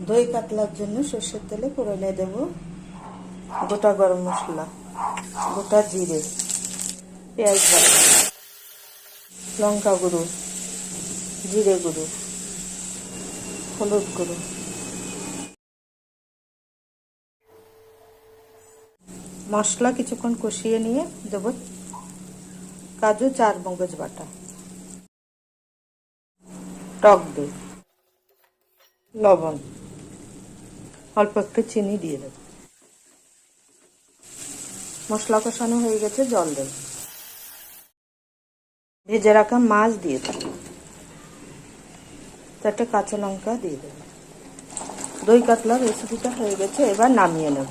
দই কাতলার জন্য সর্ষের তেলে ফোড়নে দেব গোটা গরম মশলা, গোটা জিরে, পেঁয়াজ বাটা, লঙ্কা গুঁড়ো, জিরে গুঁড়ো, হলুদ গুঁড়ো, মশলা কিছুক্ষণ কষিয়ে নিয়ে দেব কাজু, চার মগজ বাটা, টক দই, লবণ, অল্প একটু চিনি দিয়ে দেব। মশলা কষানো হয়ে গেছে, জল দেব। ভেজে রাখা মাছ দিয়ে দেব, 4টে কাঁচা লঙ্কা দিয়ে দেব। দই কাতলার রেসিপিটা হয়ে গেছে, এবার নামিয়ে নেব।